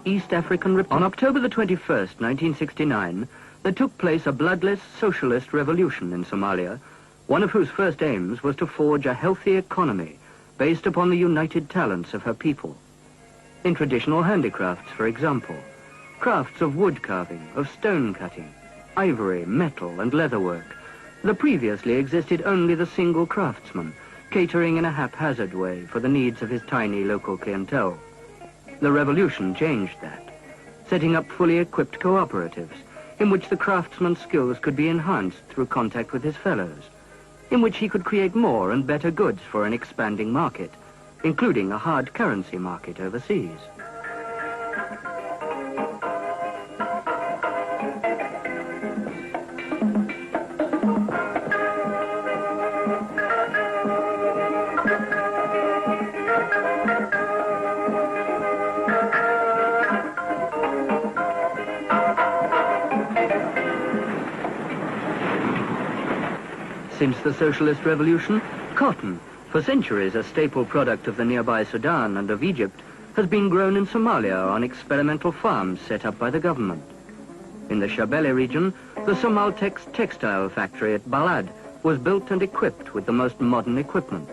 East African Republic. On October the 21st, 1969, there took place a bloodless socialist revolution in Somalia, one of whose first aims was to forge a healthy economy based upon the united talents of her people. In traditional handicrafts, for example, crafts of wood carving, of stone cutting, ivory, metal, and leatherwork, there previously existed only the single craftsman, catering in a haphazard way for the needs of his tiny local clientele. The revolution changed that, setting up fully equipped cooperatives, in which the craftsman's skills could be enhanced through contact with his fellows, in which he could create more and better goods for an expanding market, including a hard currency market overseas. Since the socialist revolution, cotton, for centuries a staple product of the nearby Sudan and of Egypt, has been grown in Somalia on experimental farms set up by the government. In the Shabelle region, the Somaltex textile factory at Balad was built and equipped with the most modern equipment.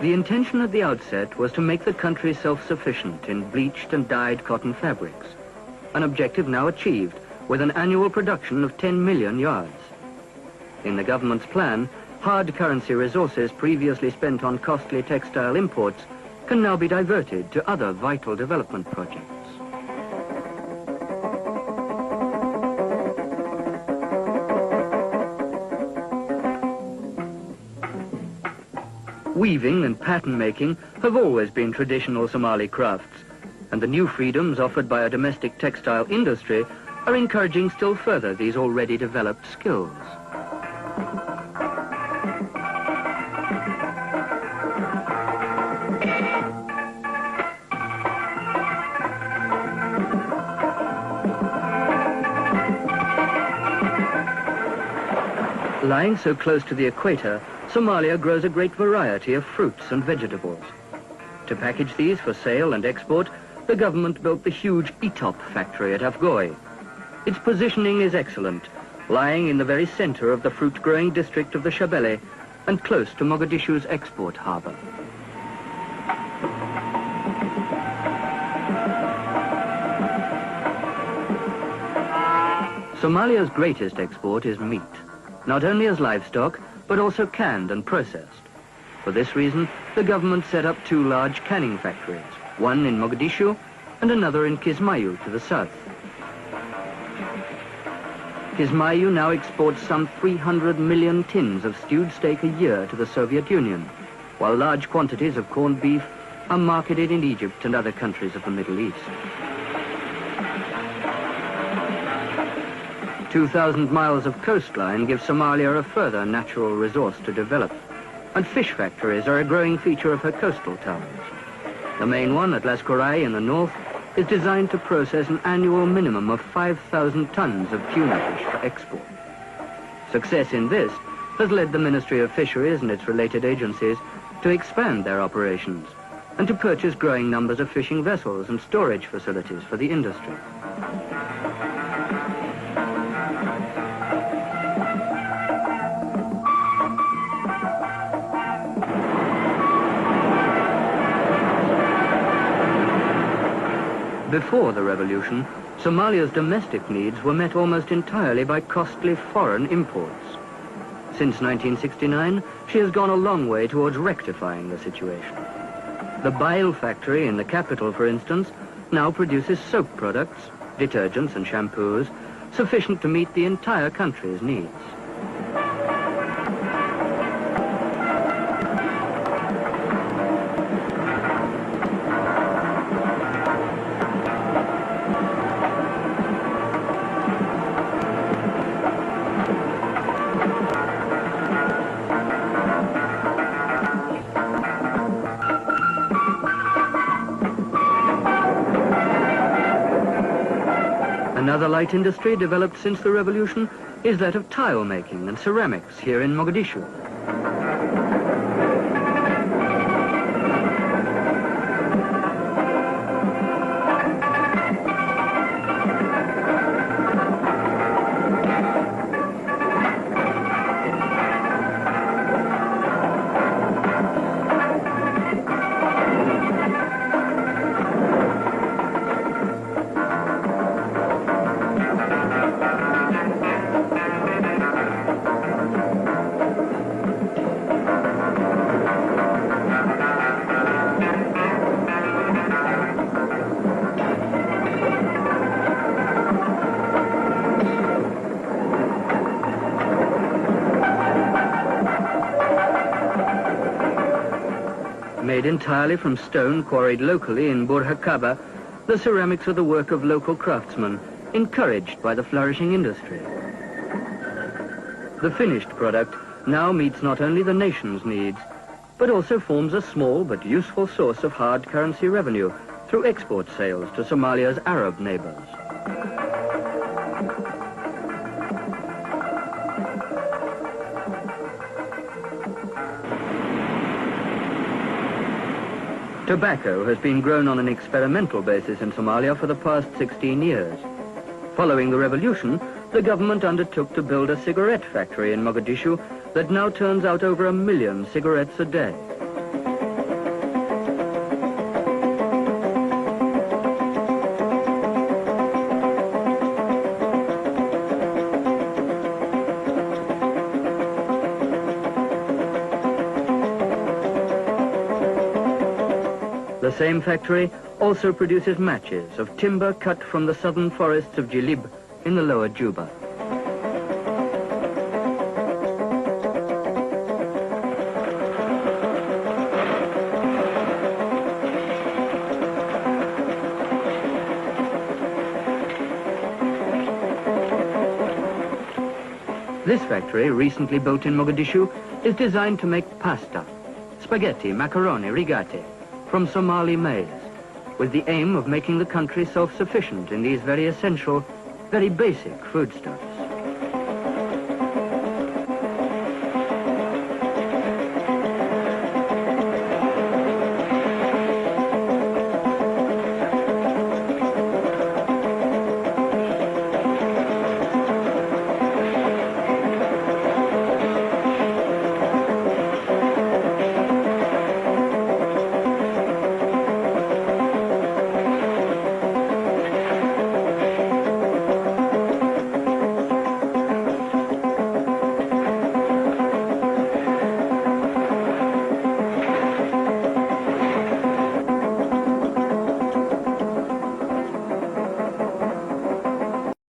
The intention at the outset was to make the country self-sufficient in bleached and dyed cotton fabrics, an objective now achieved with an annual production of 10 million yards. In the government's plan, hard currency resources previously spent on costly textile imports can now be diverted to other vital development projects. Weaving and pattern making have always been traditional Somali crafts, and the new freedoms offered by a domestic textile industry are encouraging still further these already developed skills. Lying so close to the equator, Somalia grows a great variety of fruits and vegetables. To package these for sale and export, the government built the huge Etop factory at Afgoy. Its positioning is excellent, lying in the very center of the fruit-growing district of the Shabelle and close to Mogadishu's export harbor. Somalia's greatest export is meat, not only as livestock, but also canned and processed. For this reason, the government set up two large canning factories, one in Mogadishu and another in Kismayu to the south. Kismayu now exports some 300 million tins of stewed steak a year to the Soviet Union, while large quantities of corned beef are marketed in Egypt and other countries of the Middle East. 2,000 miles of coastline give Somalia a further natural resource to develop, and fish factories are a growing feature of her coastal towns. The main one at Las Korai in the north is designed to process an annual minimum of 5,000 tons of tuna fish for export. Success in this has led the Ministry of Fisheries and its related agencies to expand their operations and to purchase growing numbers of fishing vessels and storage facilities for the industry. Before the revolution, Somalia's domestic needs were met almost entirely by costly foreign imports. Since 1969, she has gone a long way towards rectifying the situation. The Bail factory in the capital, for instance, now produces soap products, detergents and shampoos, sufficient to meet the entire country's needs. Another light industry developed since the revolution is that of tile making and ceramics here in Mogadishu. Made entirely from stone quarried locally in Burhakaba, the ceramics are the work of local craftsmen, encouraged by the flourishing industry. The finished product now meets not only the nation's needs, but also forms a small but useful source of hard currency revenue through export sales to Somalia's Arab neighbors. Tobacco has been grown on an experimental basis in Somalia for the past 16 years. Following the revolution, the government undertook to build a cigarette factory in Mogadishu that now turns out over 1 million cigarettes a day. The same factory also produces matches of timber cut from the southern forests of Jilib in the lower Juba. This factory, recently built in Mogadishu, is designed to make pasta, spaghetti, macaroni, rigate, from Somali maize, with the aim of making the country self-sufficient in these very essential, very basic foodstuffs.